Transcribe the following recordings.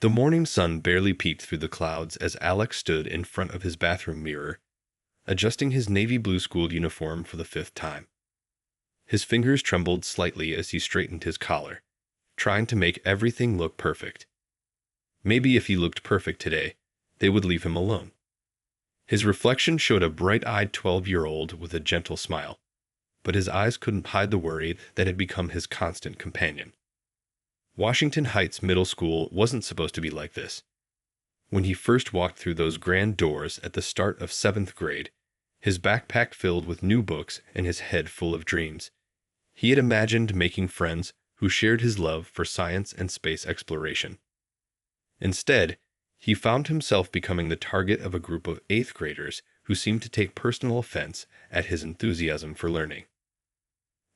The morning sun barely peeked through the clouds as Alex stood in front of his bathroom mirror, adjusting his navy blue school uniform for the fifth time. His fingers trembled slightly as he straightened his collar, trying to make everything look perfect. Maybe if he looked perfect today, they would leave him alone. His reflection showed a bright-eyed 12-year-old with a gentle smile, but his eyes couldn't hide the worry that had become his constant companion. Washington Heights Middle School wasn't supposed to be like this. When he first walked through those grand doors at the start of 7th grade, his backpack filled with new books and his head full of dreams, he had imagined making friends who shared his love for science and space exploration. Instead, he found himself becoming the target of a group of 8th graders who seemed to take personal offense at his enthusiasm for learning.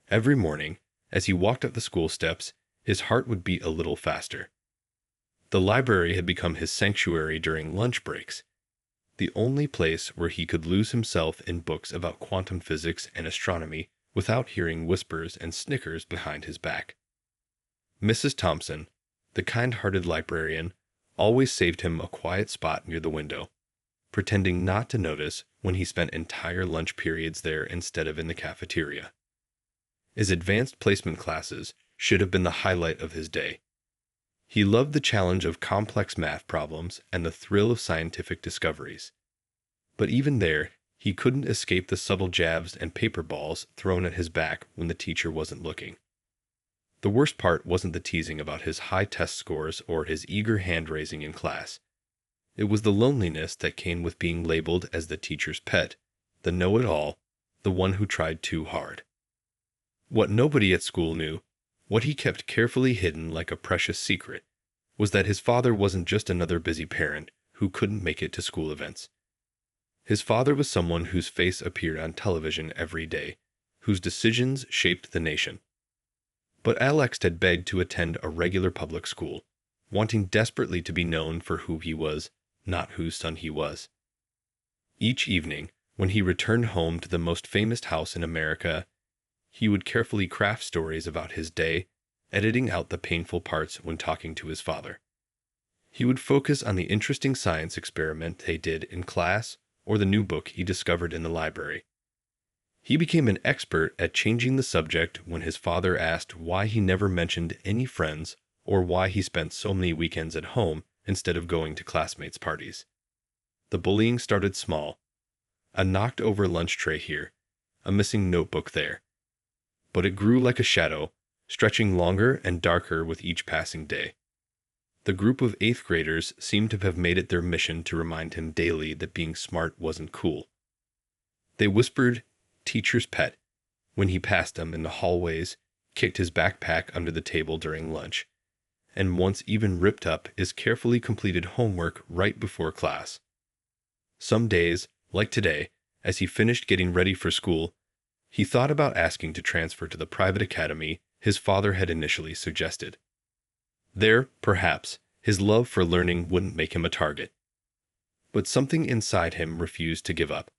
Every morning, as he walked up the school steps, his heart would beat a little faster. The library had become his sanctuary during lunch breaks, the only place where he could lose himself in books about quantum physics and astronomy without hearing whispers and snickers behind his back. Mrs. Thompson, the kind-hearted librarian, always saved him a quiet spot near the window, pretending not to notice when he spent entire lunch periods there instead of in the cafeteria. His advanced placement classes should have been the highlight of his day. He loved the challenge of complex math problems and the thrill of scientific discoveries. But even there, he couldn't escape the subtle jabs and paper balls thrown at his back when the teacher wasn't looking. The worst part wasn't the teasing about his high test scores or his eager hand-raising in class. It was the loneliness that came with being labeled as the teacher's pet, the know-it-all, the one who tried too hard. What nobody at school knew, what he kept carefully hidden like a precious secret, was that his father wasn't just another busy parent who couldn't make it to school events. His father was someone whose face appeared on television every day, whose decisions shaped the nation. But Alex had begged to attend a regular public school, wanting desperately to be known for who he was, not whose son he was. Each evening, when he returned home to the most famous house in America, he would carefully craft stories about his day, editing out the painful parts when talking to his father. He would focus on the interesting science experiment they did in class or the new book he discovered in the library. He became an expert at changing the subject when his father asked why he never mentioned any friends or why he spent so many weekends at home instead of going to classmates' parties. The bullying started small, a knocked-over lunch tray here, a missing notebook there. But it grew like a shadow, stretching longer and darker with each passing day. The group of 8th graders seemed to have made it their mission to remind him daily that being smart wasn't cool. They whispered, "Teacher's pet," when he passed them in the hallways, kicked his backpack under the table during lunch, and once even ripped up his carefully completed homework right before class. Some days, like today, as he finished getting ready for school, he thought about asking to transfer to the private academy his father had initially suggested. There, perhaps, his love for learning wouldn't make him a target. But something inside him refused to give up.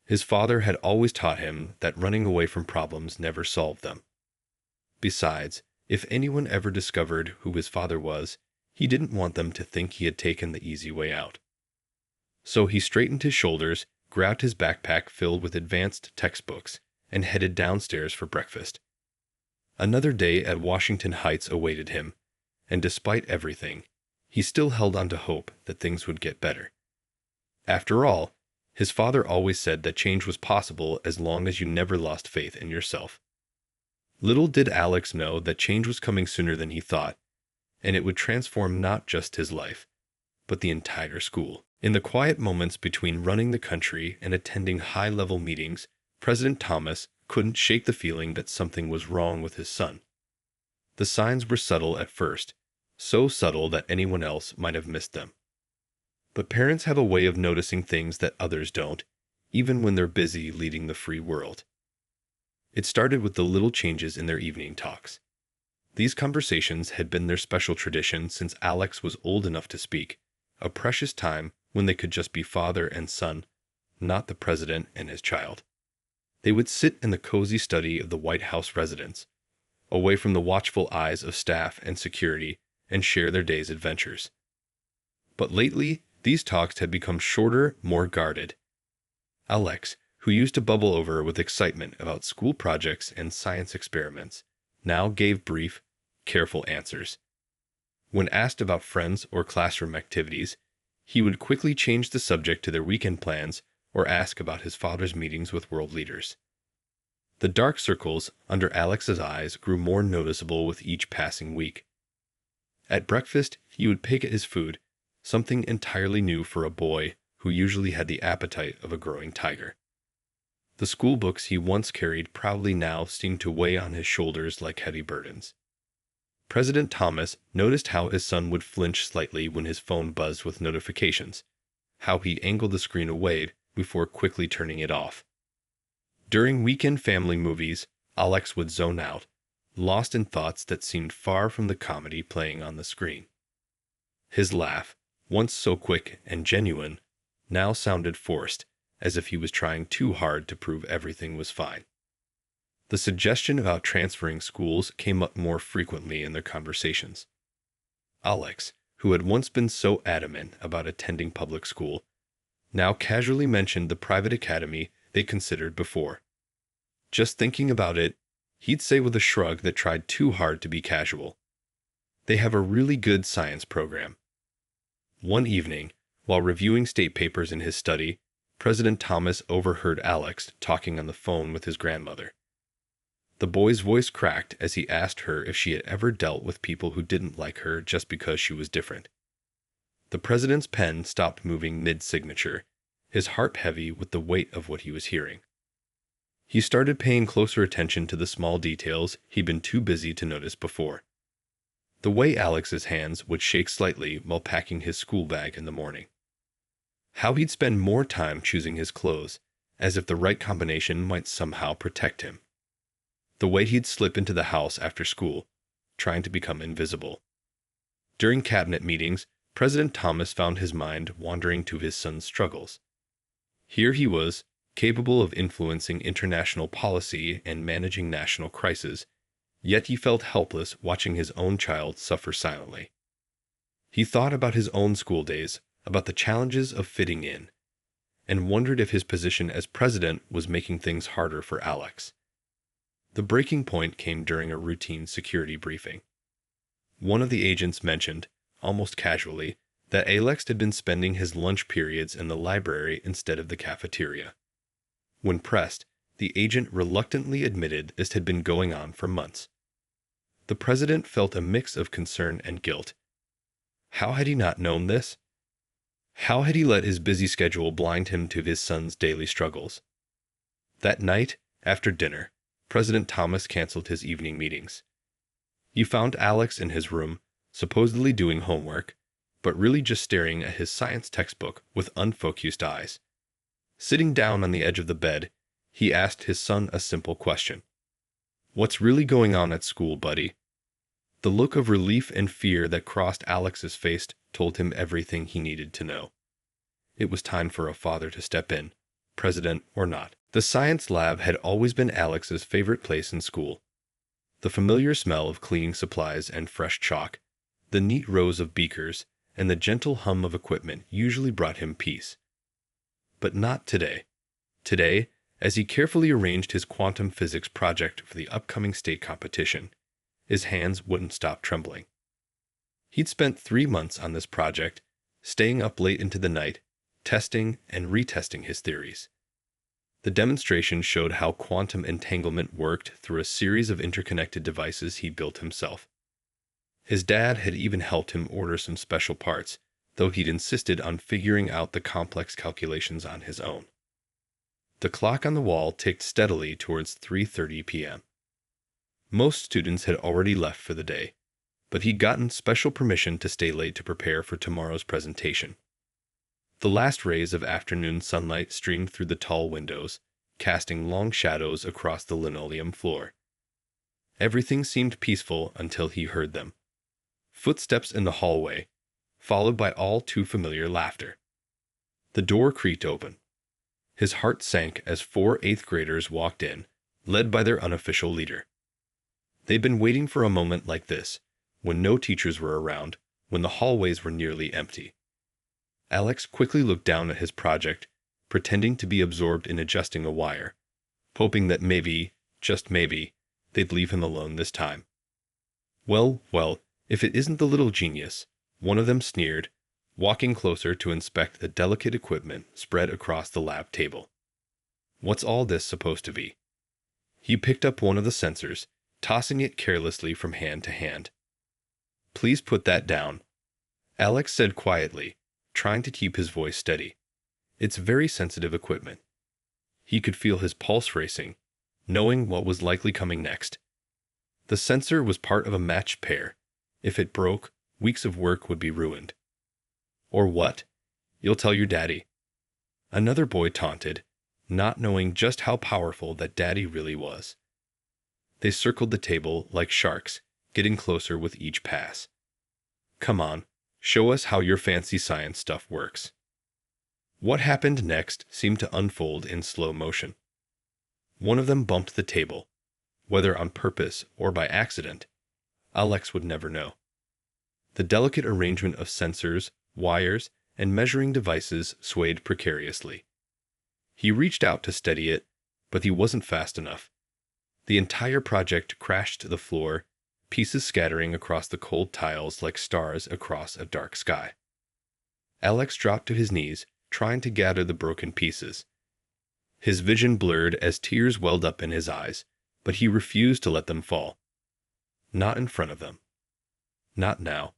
His father had always taught him that running away from problems never solved them. Besides, if anyone ever discovered who his father was, he didn't want them to think he had taken the easy way out. So he straightened his shoulders, grabbed his backpack filled with advanced textbooks, and headed downstairs for breakfast. Another day at Washington Heights awaited him, and despite everything, he still held on to hope that things would get better. After all, his father always said that change was possible as long as you never lost faith in yourself. Little did Alex know that change was coming sooner than he thought, and it would transform not just his life, but the entire school. In the quiet moments between running the country and attending high-level meetings, President Thomas couldn't shake the feeling that something was wrong with his son. The signs were subtle at first, so subtle that anyone else might have missed them. But parents have a way of noticing things that others don't, even when they're busy leading the free world. It started with the little changes in their evening talks. These conversations had been their special tradition since Alex was old enough to speak, a precious time when they could just be father and son, not the president and his child. They would sit in the cozy study of the White House residence, away from the watchful eyes of staff and security, and share their day's adventures. But lately, these talks had become shorter, more guarded. Alex, who used to bubble over with excitement about school projects and science experiments, now gave brief, careful answers. When asked about friends or classroom activities, he would quickly change the subject to their weekend plans or ask about his father's meetings with world leaders. The dark circles under Alex's eyes grew more noticeable with each passing week. At breakfast, he would pick at his food, something entirely new for a boy who usually had the appetite of a growing tiger. The school books he once carried proudly now seemed to weigh on his shoulders like heavy burdens. President Thomas noticed how his son would flinch slightly when his phone buzzed with notifications, how he angled the screen away before quickly turning it off. During weekend family movies, Alex would zone out, lost in thoughts that seemed far from the comedy playing on the screen. His laugh, once so quick and genuine, now sounded forced, as if he was trying too hard to prove everything was fine. The suggestion about transferring schools came up more frequently in their conversations. Alex, who had once been so adamant about attending public school, now casually mentioned the private academy they considered before. Just thinking about it, he'd say with a shrug that tried too hard to be casual, "They have a really good science program." One evening, while reviewing state papers in his study, President Thomas overheard Alex talking on the phone with his grandmother. The boy's voice cracked as he asked her if she had ever dealt with people who didn't like her just because she was different. The president's pen stopped moving mid-signature, his heart heavy with the weight of what he was hearing. He started paying closer attention to the small details he'd been too busy to notice before. The way Alex's hands would shake slightly while packing his school bag in the morning. How he'd spend more time choosing his clothes, as if the right combination might somehow protect him. The way he'd slip into the house after school, trying to become invisible. During cabinet meetings, President Thomas found his mind wandering to his son's struggles. Here he was, capable of influencing international policy and managing national crises, yet he felt helpless watching his own child suffer silently. He thought about his own school days, about the challenges of fitting in, and wondered if his position as president was making things harder for Alex. The breaking point came during a routine security briefing. One of the agents mentioned, almost casually, that Alex had been spending his lunch periods in the library instead of the cafeteria. When pressed, the agent reluctantly admitted this had been going on for months. The president felt a mix of concern and guilt. How had he not known this? How had he let his busy schedule blind him to his son's daily struggles? That night, after dinner, President Thomas canceled his evening meetings. He found Alex in his room, supposedly doing homework, but really just staring at his science textbook with unfocused eyes. Sitting down on the edge of the bed, he asked his son a simple question. "What's really going on at school, buddy?" The look of relief and fear that crossed Alex's face told him everything he needed to know. It was time for a father to step in, president or not. The science lab had always been Alex's favorite place in school. The familiar smell of cleaning supplies and fresh chalk, the neat rows of beakers, and the gentle hum of equipment usually brought him peace. But not today. Today, as he carefully arranged his quantum physics project for the upcoming state competition, his hands wouldn't stop trembling. He'd spent 3 months on this project, staying up late into the night, testing and retesting his theories. The demonstration showed how quantum entanglement worked through a series of interconnected devices he built himself. His dad had even helped him order some special parts, though he'd insisted on figuring out the complex calculations on his own. The clock on the wall ticked steadily towards 3:30 p.m. Most students had already left for the day, but he'd gotten special permission to stay late to prepare for tomorrow's presentation. The last rays of afternoon sunlight streamed through the tall windows, casting long shadows across the linoleum floor. Everything seemed peaceful until he heard them. Footsteps in the hallway, followed by all too familiar laughter. The door creaked open. His heart sank as 4 eighth graders walked in, led by their unofficial leader. They'd been waiting for a moment like this, when no teachers were around, when the hallways were nearly empty. Alex quickly looked down at his project, pretending to be absorbed in adjusting a wire, hoping that maybe, just maybe, they'd leave him alone this time. Well, well, if it isn't the little genius, one of them sneered, walking closer to inspect the delicate equipment spread across the lab table. What's all this supposed to be? He picked up one of the sensors, tossing it carelessly from hand to hand. Please put that down, Alex said quietly, trying to keep his voice steady. It's very sensitive equipment. He could feel his pulse racing, knowing what was likely coming next. The sensor was part of a matched pair. If it broke, weeks of work would be ruined. Or what? You'll tell your daddy. Another boy taunted, not knowing just how powerful that daddy really was. They circled the table like sharks, getting closer with each pass. Come on, show us how your fancy science stuff works. What happened next seemed to unfold in slow motion. One of them bumped the table. Whether on purpose or by accident, Alex would never know. The delicate arrangement of sensors, wires, and measuring devices swayed precariously. He reached out to steady it, but he wasn't fast enough. The entire project crashed to the floor, pieces scattering across the cold tiles like stars across a dark sky. Alex dropped to his knees, trying to gather the broken pieces. His vision blurred as tears welled up in his eyes, but he refused to let them fall. Not in front of them. Not now.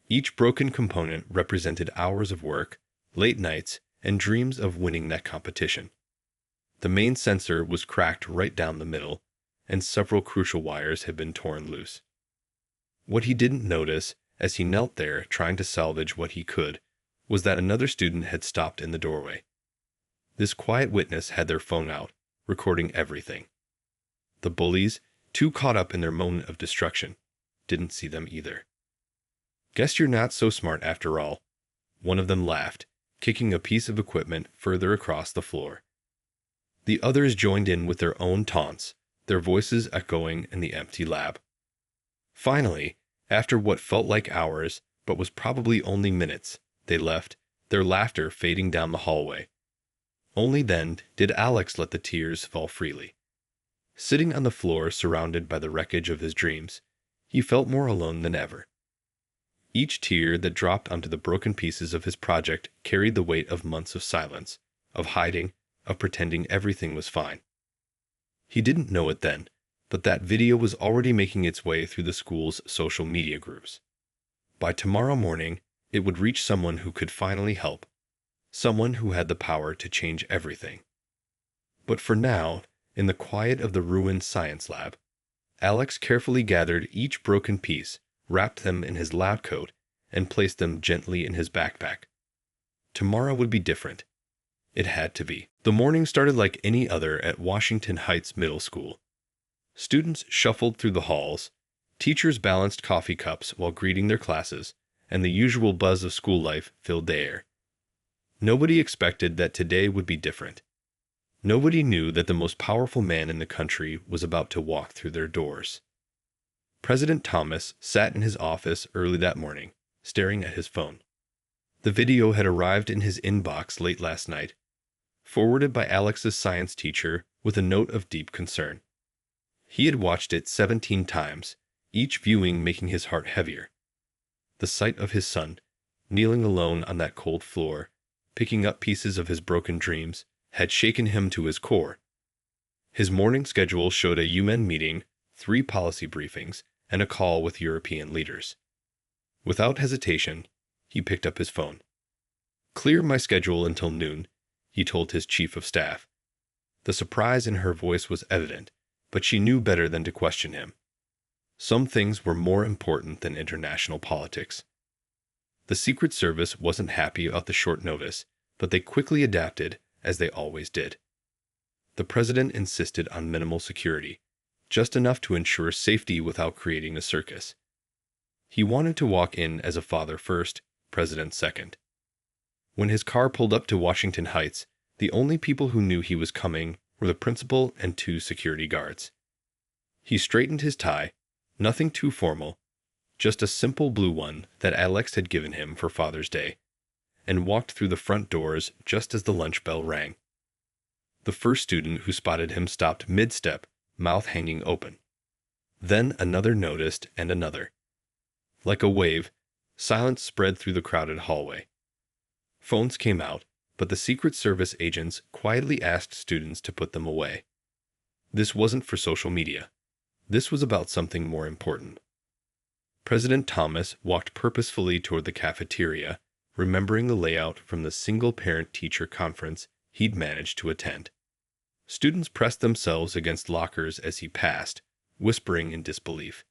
Each broken component represented hours of work, late nights, and dreams of winning that competition. The main sensor was cracked right down the middle, and several crucial wires had been torn loose. What he didn't notice, as he knelt there trying to salvage what he could, was that another student had stopped in the doorway. This quiet witness had their phone out, recording everything. The bullies, too caught up in their moment of destruction, didn't see them either. Guess you're not so smart after all, one of them laughed, kicking a piece of equipment further across the floor. The others joined in with their own taunts, their voices echoing in the empty lab. Finally, after what felt like hours, but was probably only minutes, they left, their laughter fading down the hallway. Only then did Alex let the tears fall freely. Sitting on the floor surrounded by the wreckage of his dreams, he felt more alone than ever. Each tear that dropped onto the broken pieces of his project carried the weight of months of silence, of hiding, of pretending everything was fine. He didn't know it then, but that video was already making its way through the school's social media groups. By tomorrow morning, it would reach someone who could finally help, someone who had the power to change everything. But for now, in the quiet of the ruined science lab, Alex carefully gathered each broken piece, wrapped them in his lab coat, and placed them gently in his backpack. Tomorrow would be different. It had to be. The morning started like any other at Washington Heights Middle School. Students shuffled through the halls, teachers balanced coffee cups while greeting their classes, and the usual buzz of school life filled the air. Nobody expected that today would be different. Nobody knew that the most powerful man in the country was about to walk through their doors. President Thomas sat in his office early that morning, staring at his phone. The video had arrived in his inbox late last night, forwarded by Alex's science teacher with a note of deep concern. He had watched it 17 times, each viewing making his heart heavier. The sight of his son, kneeling alone on that cold floor, picking up pieces of his broken dreams, had shaken him to his core. His morning schedule showed a UN meeting, 3 policy briefings, and a call with European leaders. Without hesitation, he picked up his phone. "Clear my schedule until noon," he told his chief of staff. The surprise in her voice was evident, but she knew better than to question him. Some things were more important than international politics. The Secret Service wasn't happy about the short notice, but they quickly adapted, as they always did. The president insisted on minimal security, just enough to ensure safety without creating a circus. He wanted to walk in as a father first, president second. When his car pulled up to Washington Heights, the only people who knew he was coming were the principal and 2 security guards. He straightened his tie, nothing too formal, just a simple blue one that Alex had given him for Father's Day, and walked through the front doors just as the lunch bell rang. The first student who spotted him stopped mid-step, mouth hanging open. Then another noticed, and another. Like a wave, silence spread through the crowded hallway. Phones came out, but the Secret Service agents quietly asked students to put them away. This wasn't for social media. This was about something more important. President Thomas walked purposefully toward the cafeteria, remembering the layout from the single-parent teacher conference he'd managed to attend. Students pressed themselves against lockers as he passed, whispering in disbelief.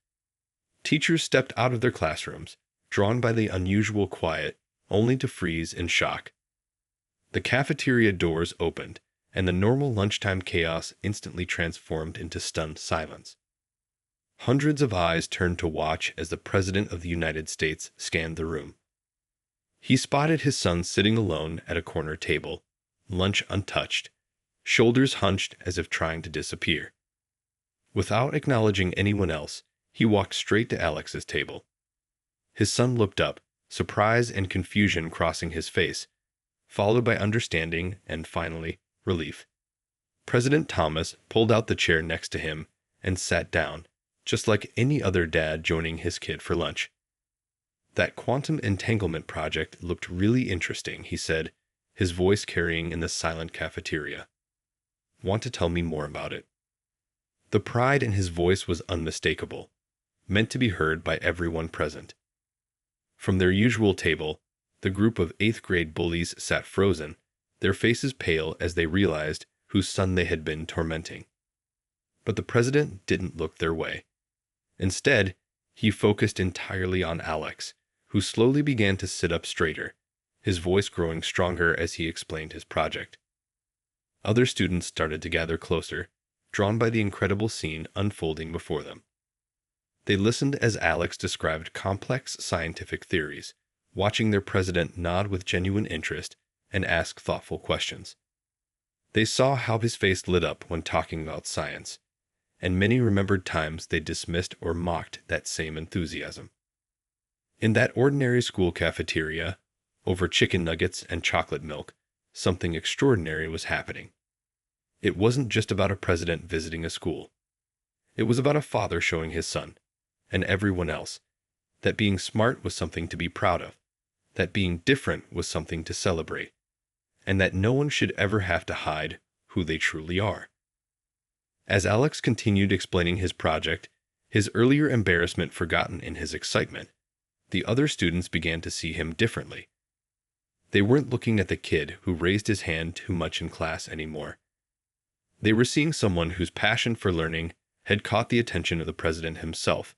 Teachers stepped out of their classrooms, drawn by the unusual quiet, only to freeze in shock. The cafeteria doors opened, and the normal lunchtime chaos instantly transformed into stunned silence. Hundreds of eyes turned to watch as the President of the United States scanned the room. He spotted his son sitting alone at a corner table, lunch untouched, shoulders hunched as if trying to disappear. Without acknowledging anyone else, he walked straight to Alex's table. His son looked up, surprise and confusion crossing his face, followed by understanding and, finally, relief. President Thomas pulled out the chair next to him and sat down, just like any other dad joining his kid for lunch. "That quantum entanglement project looked really interesting," he said, his voice carrying in the silent cafeteria. "Want to tell me more about it?" The pride in his voice was unmistakable, meant to be heard by everyone present. From their usual table, the group of 8th grade bullies sat frozen, their faces pale as they realized whose son they had been tormenting. But the president didn't look their way. Instead, he focused entirely on Alex, who slowly began to sit up straighter, his voice growing stronger as he explained his project. Other students started to gather closer, drawn by the incredible scene unfolding before them. They listened as Alex described complex scientific theories, watching their president nod with genuine interest and ask thoughtful questions. They saw how his face lit up when talking about science, and many remembered times they dismissed or mocked that same enthusiasm. In that ordinary school cafeteria, over chicken nuggets and chocolate milk, something extraordinary was happening. It wasn't just about a president visiting a school. It was about a father showing his son, and everyone else, that being smart was something to be proud of, that being different was something to celebrate, and that no one should ever have to hide who they truly are. As Alex continued explaining his project, his earlier embarrassment forgotten in his excitement, the other students began to see him differently. They weren't looking at the kid who raised his hand too much in class anymore. They were seeing someone whose passion for learning had caught the attention of the president himself,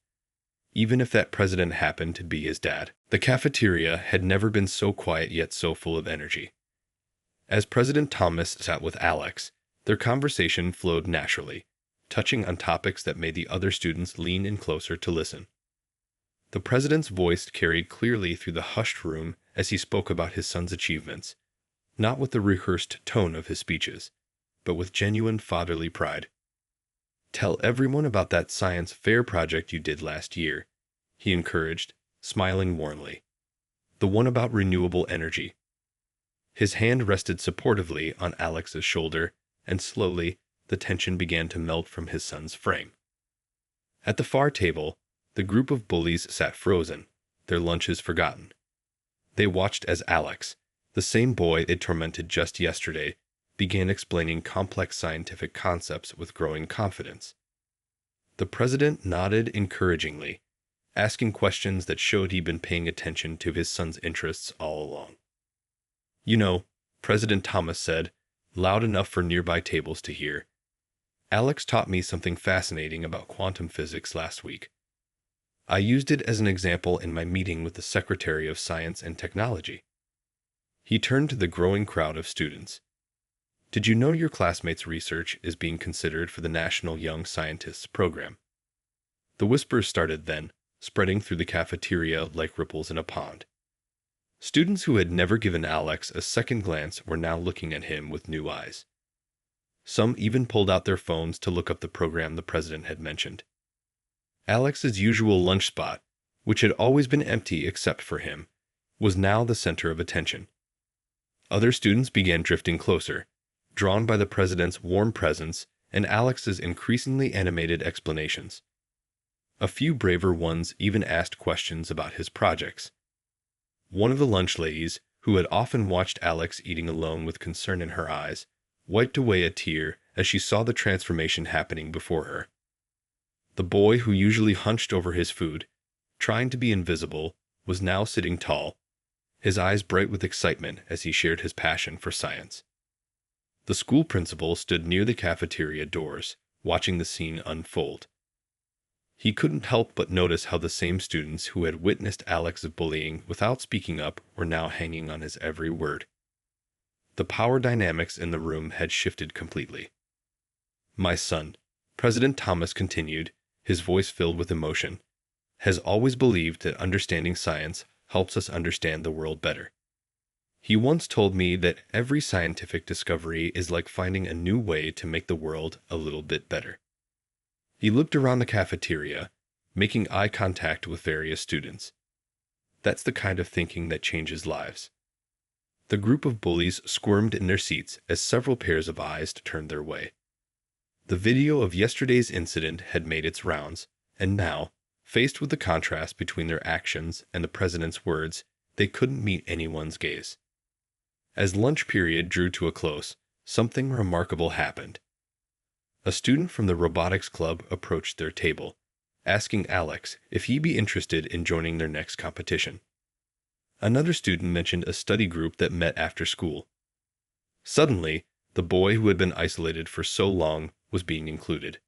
even if that president happened to be his dad. The cafeteria had never been so quiet yet so full of energy. As President Thomas sat with Alex, their conversation flowed naturally, touching on topics that made the other students lean in closer to listen. The president's voice carried clearly through the hushed room as he spoke about his son's achievements, not with the rehearsed tone of his speeches, but with genuine fatherly pride. "Tell everyone about that science fair project you did last year," he encouraged, smiling warmly. "The one about renewable energy." His hand rested supportively on Alex's shoulder, and slowly the tension began to melt from his son's frame. At the far table, the group of bullies sat frozen, their lunches forgotten. They watched as Alex, the same boy they'd tormented just yesterday, began explaining complex scientific concepts with growing confidence. The president nodded encouragingly, asking questions that showed he'd been paying attention to his son's interests all along. "You know," President Thomas said, loud enough for nearby tables to hear, "Alex taught me something fascinating about quantum physics last week. I used it as an example in my meeting with the Secretary of Science and Technology." He turned to the growing crowd of students. "Did you know your classmates' research is being considered for the National Young Scientists program?" The whispers started then, spreading through the cafeteria like ripples in a pond. Students who had never given Alex a second glance were now looking at him with new eyes. Some even pulled out their phones to look up the program the president had mentioned. Alex's usual lunch spot, which had always been empty except for him, was now the center of attention. Other students began drifting closer, drawn by the president's warm presence and Alex's increasingly animated explanations. A few braver ones even asked questions about his projects. One of the lunch ladies, who had often watched Alex eating alone with concern in her eyes, wiped away a tear as she saw the transformation happening before her. The boy who usually hunched over his food, trying to be invisible, was now sitting tall, his eyes bright with excitement as he shared his passion for science. The school principal stood near the cafeteria doors, watching the scene unfold. He couldn't help but notice how the same students who had witnessed Alex's bullying without speaking up were now hanging on his every word. The power dynamics in the room had shifted completely. "My son," President Thomas continued, his voice filled with emotion, "has always believed that understanding science helps us understand the world better. He once told me that every scientific discovery is like finding a new way to make the world a little bit better." He looked around the cafeteria, making eye contact with various students. That's the kind of thinking that changes lives. The group of bullies squirmed in their seats as several pairs of eyes turned their way. The video of yesterday's incident had made its rounds, and now, faced with the contrast between their actions and the president's words, they couldn't meet anyone's gaze. As lunch period drew to a close, something remarkable happened. A student from the robotics club approached their table, asking Alex if he'd be interested in joining their next competition. Another student mentioned a study group that met after school. Suddenly, the boy who had been isolated for so long was being included.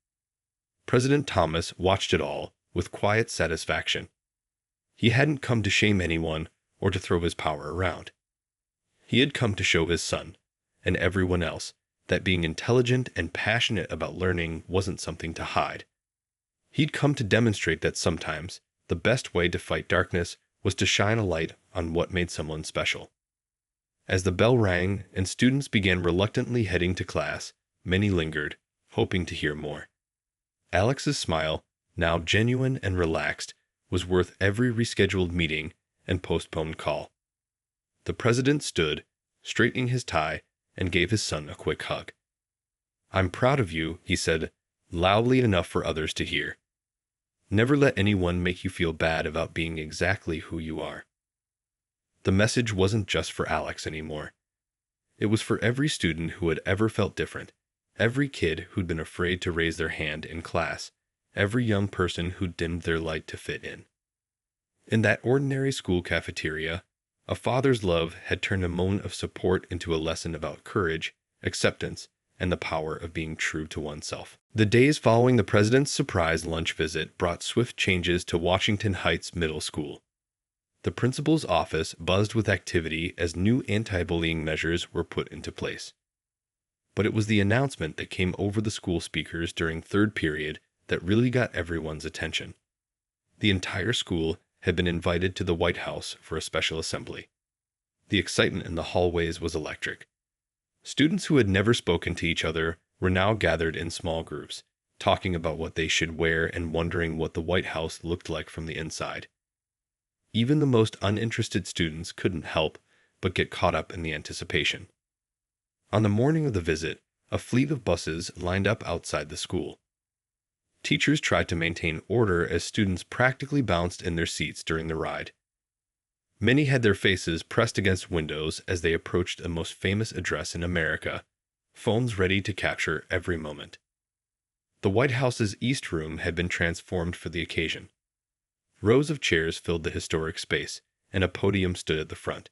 President Thomas watched it all with quiet satisfaction. He hadn't come to shame anyone or to throw his power around. He had come to show his son, and everyone else, that being intelligent and passionate about learning wasn't something to hide. He'd come to demonstrate that sometimes the best way to fight darkness was to shine a light on what made someone special. As the bell rang and students began reluctantly heading to class, many lingered, hoping to hear more. Alex's smile, now genuine and relaxed, was worth every rescheduled meeting and postponed call. The president stood, straightening his tie, and gave his son a quick hug. "I'm proud of you," he said, loudly enough for others to hear. "Never let anyone make you feel bad about being exactly who you are." The message wasn't just for Alex anymore. It was for every student who had ever felt different, every kid who'd been afraid to raise their hand in class, every young person who dimmed their light to fit in. In that ordinary school cafeteria, a father's love had turned a moment of support into a lesson about courage, acceptance, and the power of being true to oneself. The days following the president's surprise lunch visit brought swift changes to Washington Heights Middle School. The principal's office buzzed with activity as new anti-bullying measures were put into place. But it was the announcement that came over the school speakers during third period that really got everyone's attention. The entire school had been invited to the White House for a special assembly. The excitement in the hallways was electric. Students who had never spoken to each other were now gathered in small groups, talking about what they should wear and wondering what the White House looked like from the inside. Even the most uninterested students couldn't help but get caught up in the anticipation. On the morning of the visit, a fleet of buses lined up outside the school. Teachers tried to maintain order as students practically bounced in their seats during the ride. Many had their faces pressed against windows as they approached the most famous address in America, phones ready to capture every moment. The White House's East Room had been transformed for the occasion. Rows of chairs filled the historic space, and a podium stood at the front.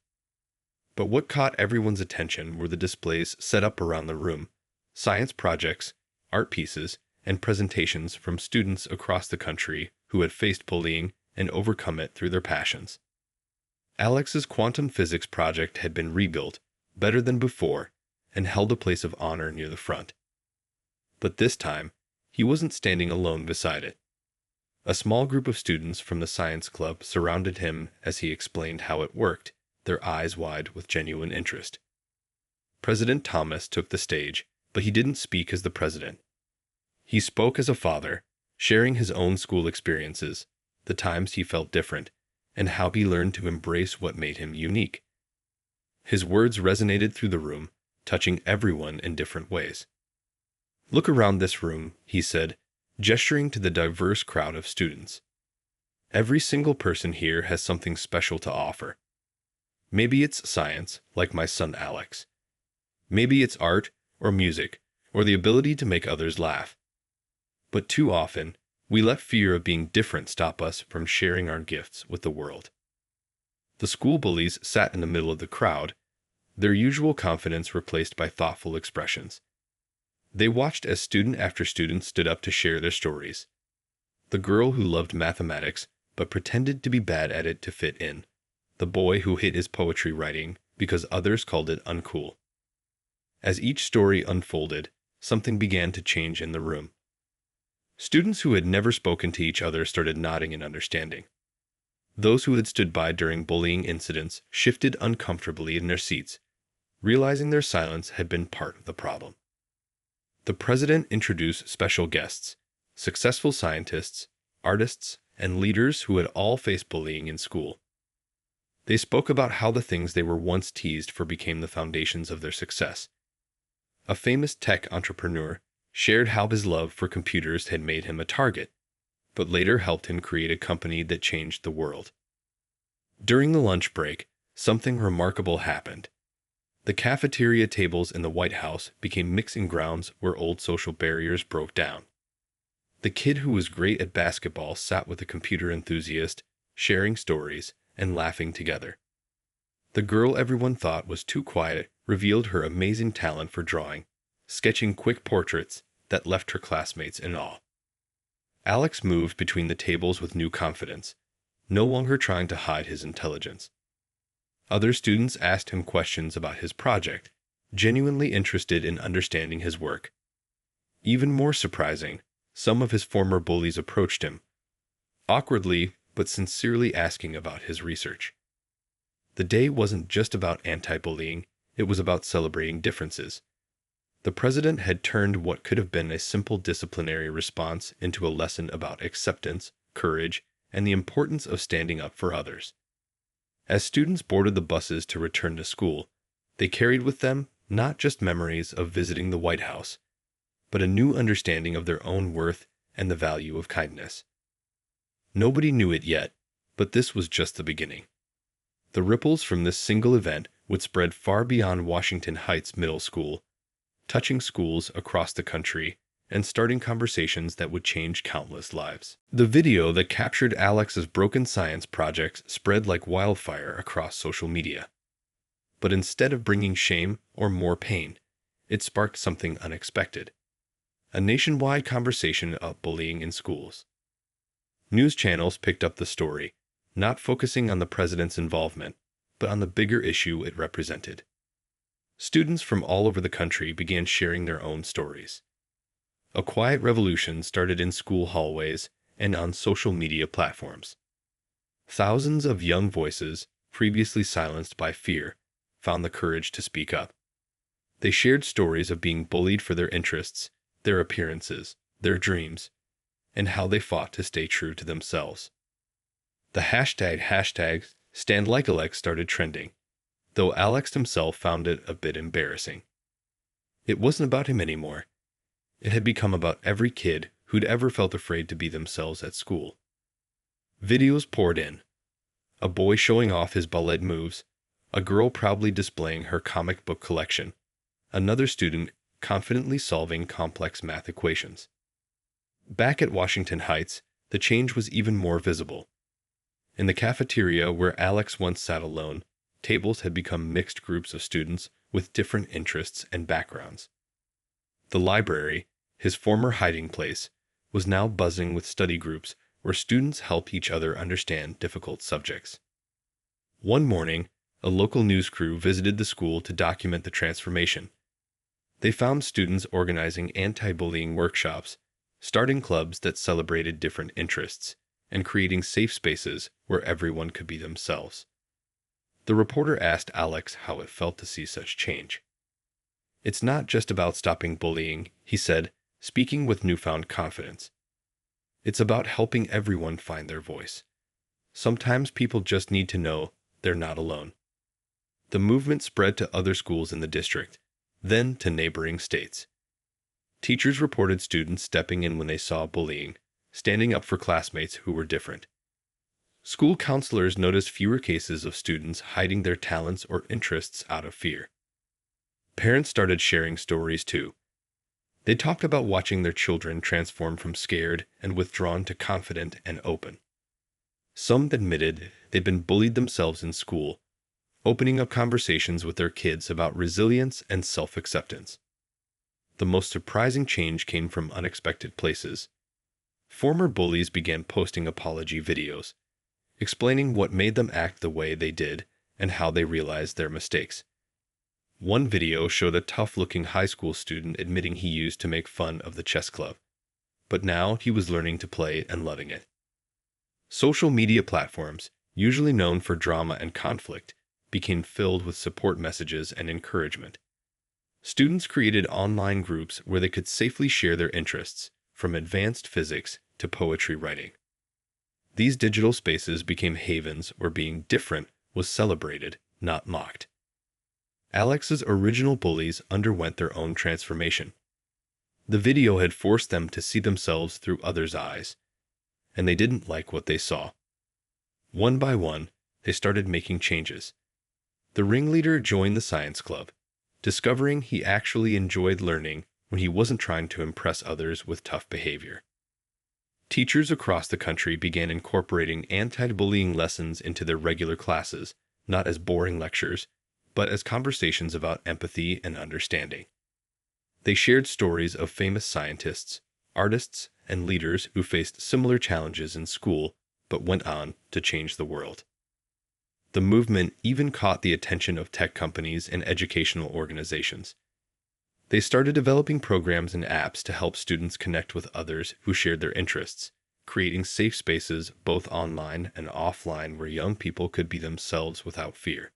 But what caught everyone's attention were the displays set up around the room, science projects, art pieces, and presentations from students across the country who had faced bullying and overcome it through their passions. Alex's quantum physics project had been rebuilt, better than before, and held a place of honor near the front. But this time, he wasn't standing alone beside it. A small group of students from the science club surrounded him as he explained how it worked, their eyes wide with genuine interest. President Thomas took the stage, but he didn't speak as the president. He spoke as a father, sharing his own school experiences, the times he felt different, and how he learned to embrace what made him unique. His words resonated through the room, touching everyone in different ways. "Look around this room," he said, gesturing to the diverse crowd of students. "Every single person here has something special to offer. Maybe it's science, like my son Alex. Maybe it's art, or music, or the ability to make others laugh. But too often, we let fear of being different stop us from sharing our gifts with the world." The school bullies sat in the middle of the crowd, their usual confidence replaced by thoughtful expressions. They watched as student after student stood up to share their stories. The girl who loved mathematics but pretended to be bad at it to fit in. The boy who hid his poetry writing because others called it uncool. As each story unfolded, something began to change in the room. Students who had never spoken to each other started nodding in understanding. Those who had stood by during bullying incidents shifted uncomfortably in their seats, realizing their silence had been part of the problem. The president introduced special guests, successful scientists, artists, and leaders who had all faced bullying in school. They spoke about how the things they were once teased for became the foundations of their success. A famous tech entrepreneur shared how his love for computers had made him a target, but later helped him create a company that changed the world. During the lunch break, something remarkable happened. The cafeteria tables in the White House became mixing grounds where old social barriers broke down. The kid who was great at basketball sat with a computer enthusiast, sharing stories and laughing together. The girl everyone thought was too quiet revealed her amazing talent for drawing, sketching quick portraits that left her classmates in awe. Alex moved between the tables with new confidence, no longer trying to hide his intelligence. Other students asked him questions about his project, genuinely interested in understanding his work. Even more surprising, some of his former bullies approached him, awkwardly but sincerely asking about his research. The day wasn't just about anti-bullying, it was about celebrating differences. The president had turned what could have been a simple disciplinary response into a lesson about acceptance, courage, and the importance of standing up for others. As students boarded the buses to return to school, they carried with them not just memories of visiting the White House, but a new understanding of their own worth and the value of kindness. Nobody knew it yet, but this was just the beginning. The ripples from this single event would spread far beyond Washington Heights Middle School, touching schools across the country and starting conversations that would change countless lives. The video that captured Alex's broken science projects spread like wildfire across social media. But instead of bringing shame or more pain, it sparked something unexpected. A nationwide conversation of bullying in schools. News channels picked up the story, not focusing on the president's involvement, but on the bigger issue it represented. Students from all over the country began sharing their own stories. A quiet revolution started in school hallways and on social media platforms. Thousands of young voices, previously silenced by fear, found the courage to speak up. They shared stories of being bullied for their interests, their appearances, their dreams, and how they fought to stay true to themselves. The hashtag #StandLikeAlex started trending, though Alex himself found it a bit embarrassing. It wasn't about him anymore. It had become about every kid who'd ever felt afraid to be themselves at school. Videos poured in. A boy showing off his ballet moves, a girl proudly displaying her comic book collection, another student confidently solving complex math equations. Back at Washington Heights, the change was even more visible. In the cafeteria where Alex once sat alone, tables had become mixed groups of students with different interests and backgrounds. The library, his former hiding place, was now buzzing with study groups where students help each other understand difficult subjects. One morning, a local news crew visited the school to document the transformation. They found students organizing anti-bullying workshops, starting clubs that celebrated different interests, and creating safe spaces where everyone could be themselves. The reporter asked Alex how it felt to see such change. "It's not just about stopping bullying," he said, speaking with newfound confidence. "It's about helping everyone find their voice. Sometimes people just need to know they're not alone." The movement spread to other schools in the district, then to neighboring states. Teachers reported students stepping in when they saw bullying, standing up for classmates who were different. School counselors noticed fewer cases of students hiding their talents or interests out of fear. Parents started sharing stories too. They talked about watching their children transform from scared and withdrawn to confident and open. Some admitted they'd been bullied themselves in school, opening up conversations with their kids about resilience and self-acceptance. The most surprising change came from unexpected places. Former bullies began posting apology videos, explaining what made them act the way they did and how they realized their mistakes. One video showed a tough-looking high school student admitting he used to make fun of the chess club, but now he was learning to play and loving it. Social media platforms, usually known for drama and conflict, became filled with support messages and encouragement. Students created online groups where they could safely share their interests, from advanced physics to poetry writing. These digital spaces became havens where being different was celebrated, not mocked. Alex's original bullies underwent their own transformation. The video had forced them to see themselves through others' eyes, and they didn't like what they saw. One by one, they started making changes. The ringleader joined the science club, discovering he actually enjoyed learning when he wasn't trying to impress others with tough behavior. Teachers across the country began incorporating anti-bullying lessons into their regular classes, not as boring lectures, but as conversations about empathy and understanding. They shared stories of famous scientists, artists, and leaders who faced similar challenges in school but went on to change the world. The movement even caught the attention of tech companies and educational organizations. They started developing programs and apps to help students connect with others who shared their interests, creating safe spaces both online and offline where young people could be themselves without fear.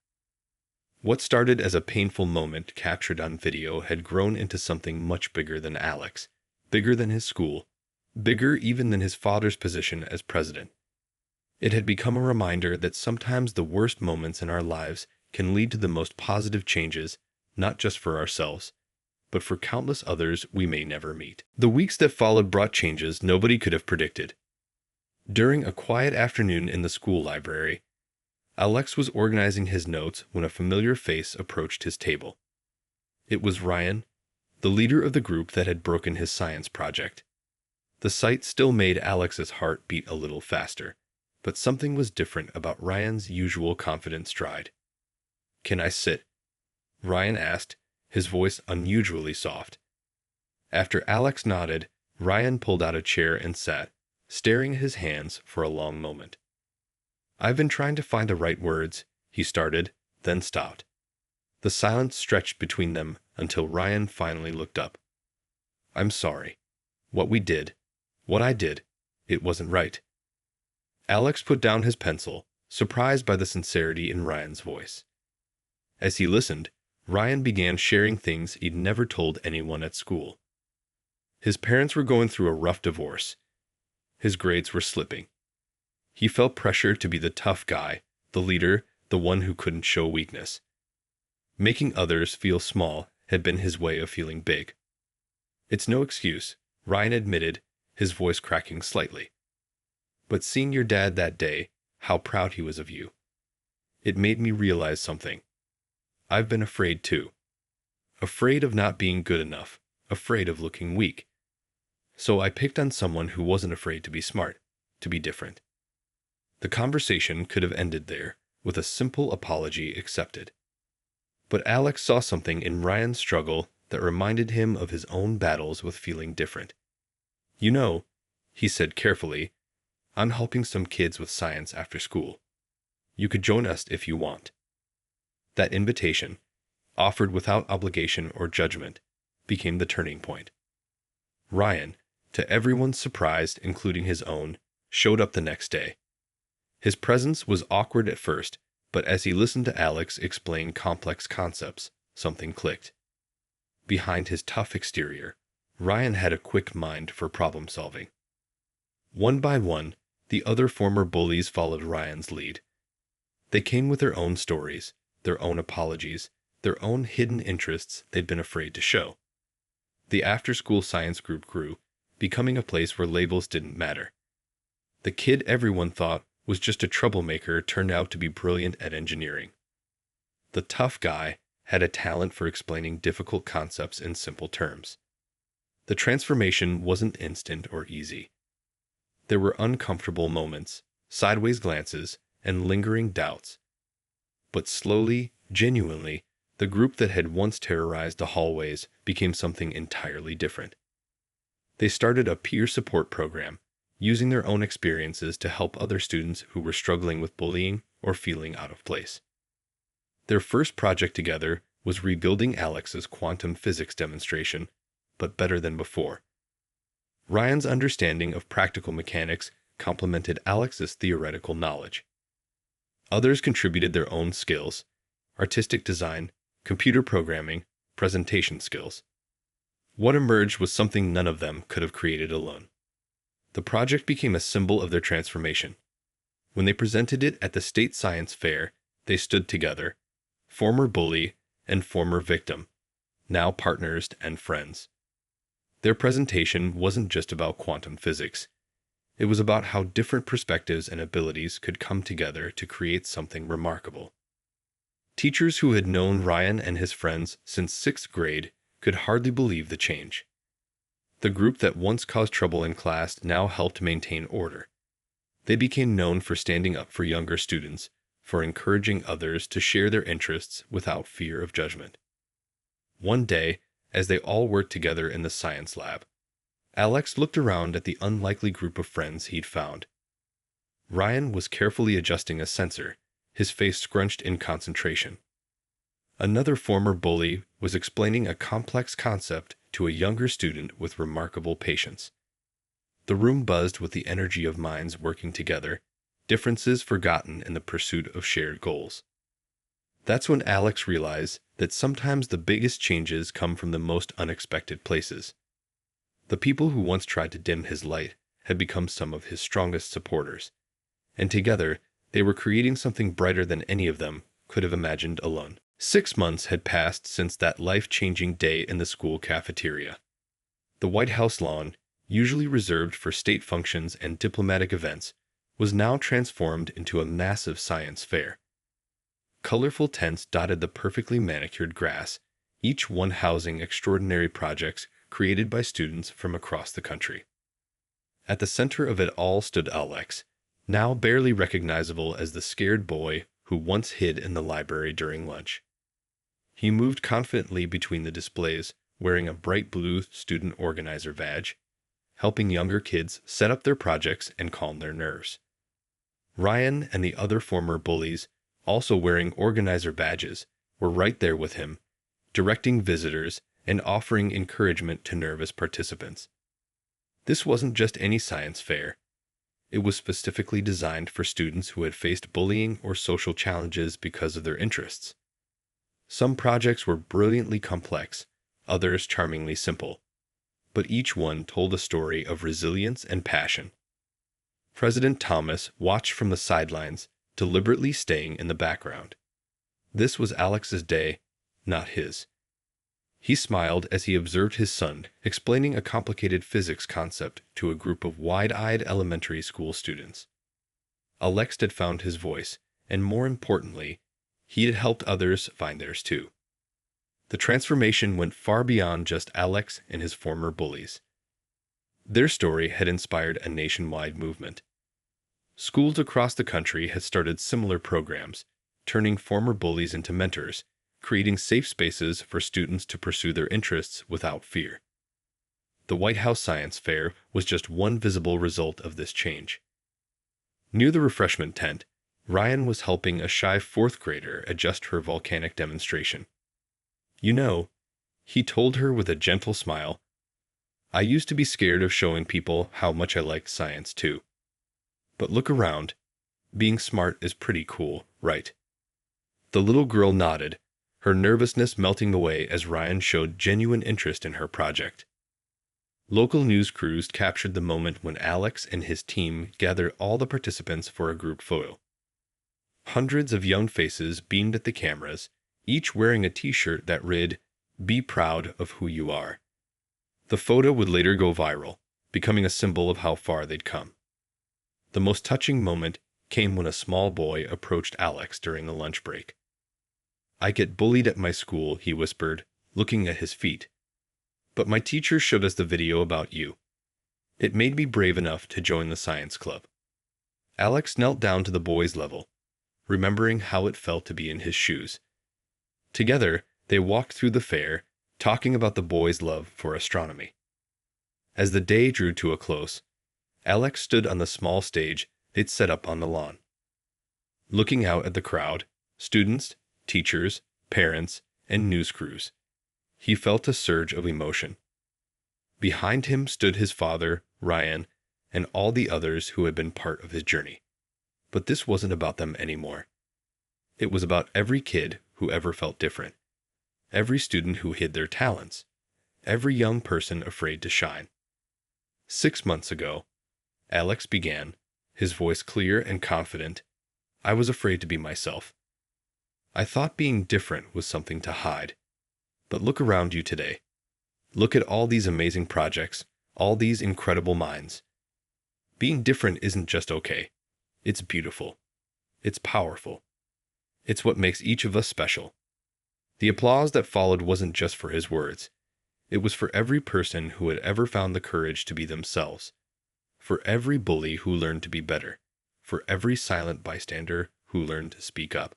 What started as a painful moment captured on video had grown into something much bigger than Alex, bigger than his school, bigger even than his father's position as president. It had become a reminder that sometimes the worst moments in our lives can lead to the most positive changes, not just for ourselves, but for countless others we may never meet. The weeks that followed brought changes nobody could have predicted. During a quiet afternoon in the school library, Alex was organizing his notes when a familiar face approached his table. It was Ryan, the leader of the group that had broken his science project. The sight still made Alex's heart beat a little faster, but something was different about Ryan's usual confident stride. "Can I sit?" Ryan asked, his voice unusually soft. After Alex nodded, Ryan pulled out a chair and sat, staring at his hands for a long moment. "I've been trying to find the right words," he started, then stopped. The silence stretched between them until Ryan finally looked up. "I'm sorry. What I did, it wasn't right." Alex put down his pencil, surprised by the sincerity in Ryan's voice. As he listened, Ryan began sharing things he'd never told anyone at school. His parents were going through a rough divorce. His grades were slipping. He felt pressure to be the tough guy, the leader, the one who couldn't show weakness. Making others feel small had been his way of feeling big. "It's no excuse," Ryan admitted, his voice cracking slightly. "But seeing your dad that day, how proud he was of you, it made me realize something. I've been afraid too. Afraid of not being good enough, afraid of looking weak. So I picked on someone who wasn't afraid to be smart, to be different." The conversation could have ended there, with a simple apology accepted. But Alex saw something in Ryan's struggle that reminded him of his own battles with feeling different. "You know," he said carefully, "I'm helping some kids with science after school. You could join us if you want." That invitation, offered without obligation or judgment, became the turning point. Ryan, to everyone's surprise, including his own, showed up the next day. His presence was awkward at first, but as he listened to Alex explain complex concepts, something clicked. Behind his tough exterior, Ryan had a quick mind for problem solving. One by one, the other former bullies followed Ryan's lead. They came with their own stories, their own apologies, their own hidden interests they'd been afraid to show. The after-school science group grew, becoming a place where labels didn't matter. The kid everyone thought was just a troublemaker turned out to be brilliant at engineering. The tough guy had a talent for explaining difficult concepts in simple terms. The transformation wasn't instant or easy. There were uncomfortable moments, sideways glances, and lingering doubts. But slowly, genuinely, the group that had once terrorized the hallways became something entirely different. They started a peer support program, using their own experiences to help other students who were struggling with bullying or feeling out of place. Their first project together was rebuilding Alex's quantum physics demonstration, but better than before. Ryan's understanding of practical mechanics complemented Alex's theoretical knowledge. Others contributed their own skills: artistic design, computer programming, presentation skills. What emerged was something none of them could have created alone. The project became a symbol of their transformation. When they presented it at the state science fair, they stood together, former bully and former victim, now partners and friends. Their presentation wasn't just about quantum physics. It was about how different perspectives and abilities could come together to create something remarkable. Teachers who had known Ryan and his friends since 6th grade could hardly believe the change. The group that once caused trouble in class now helped maintain order. They became known for standing up for younger students, for encouraging others to share their interests without fear of judgment. One day, as they all worked together in the science lab, Alex looked around at the unlikely group of friends he'd found. Ryan was carefully adjusting a sensor, his face scrunched in concentration. Another former bully was explaining a complex concept to a younger student with remarkable patience. The room buzzed with the energy of minds working together, differences forgotten in the pursuit of shared goals. That's when Alex realized that sometimes the biggest changes come from the most unexpected places. The people who once tried to dim his light had become some of his strongest supporters, and together they were creating something brighter than any of them could have imagined alone. 6 months had passed since that life-changing day in the school cafeteria. The White House lawn, usually reserved for state functions and diplomatic events, was now transformed into a massive science fair. Colorful tents dotted the perfectly manicured grass, each one housing extraordinary projects created by students from across the country. At the center of it all stood Alex, now barely recognizable as the scared boy who once hid in the library during lunch. He moved confidently between the displays, wearing a bright blue student organizer badge, helping younger kids set up their projects and calm their nerves. Ryan and the other former bullies, also wearing organizer badges, were right there with him, directing visitors and offering encouragement to nervous participants. This wasn't just any science fair. It was specifically designed for students who had faced bullying or social challenges because of their interests. Some projects were brilliantly complex, others charmingly simple, but each one told a story of resilience and passion. President Thomas watched from the sidelines, deliberately staying in the background. This was Alex's day, not his. He smiled as he observed his son explaining a complicated physics concept to a group of wide-eyed elementary school students. Alex had found his voice, and more importantly, he had helped others find theirs too. The transformation went far beyond just Alex and his former bullies. Their story had inspired a nationwide movement. Schools across the country had started similar programs, turning former bullies into mentors, creating safe spaces for students to pursue their interests without fear. The White House Science Fair was just one visible result of this change. Near the refreshment tent, Ryan was helping a shy 4th grader adjust her volcanic demonstration. "You know," he told her with a gentle smile, "I used to be scared of showing people how much I liked science too. But look around. Being smart is pretty cool, right?" The little girl nodded, her nervousness melting away as Ryan showed genuine interest in her project. Local news crews captured the moment when Alex and his team gathered all the participants for a group photo. Hundreds of young faces beamed at the cameras, each wearing a t-shirt that read, "Be proud of who you are." The photo would later go viral, becoming a symbol of how far they'd come. The most touching moment came when a small boy approached Alex during the lunch break. "I get bullied at my school," he whispered, looking at his feet. "But my teacher showed us the video about you. It made me brave enough to join the science club." Alex knelt down to the boy's level, remembering how it felt to be in his shoes. Together, they walked through the fair, talking about the boy's love for astronomy. As the day drew to a close, Alex stood on the small stage they'd set up on the lawn. Looking out at the crowd, students, teachers, parents, and news crews, he felt a surge of emotion. Behind him stood his father, Ryan, and all the others who had been part of his journey. But this wasn't about them anymore. It was about every kid who ever felt different, every student who hid their talents, every young person afraid to shine. 6 months ago, Alex began, his voice clear and confident. "I was afraid to be myself. I thought being different was something to hide. But look around you today. Look at all these amazing projects, all these incredible minds. Being different isn't just okay. It's beautiful. It's powerful. It's what makes each of us special." The applause that followed wasn't just for his words. It was for every person who had ever found the courage to be themselves. For every bully who learned to be better. For every silent bystander who learned to speak up.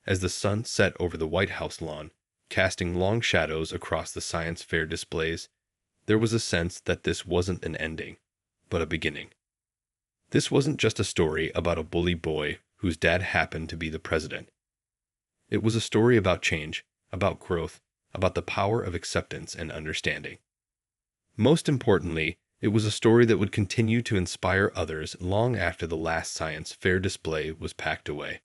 As the sun set over the White House lawn, casting long shadows across the science fair displays, there was a sense that this wasn't an ending, but a beginning. This wasn't just a story about a bully boy whose dad happened to be the president. It was a story about change, about growth, about the power of acceptance and understanding. Most importantly, it was a story that would continue to inspire others long after the last science fair display was packed away.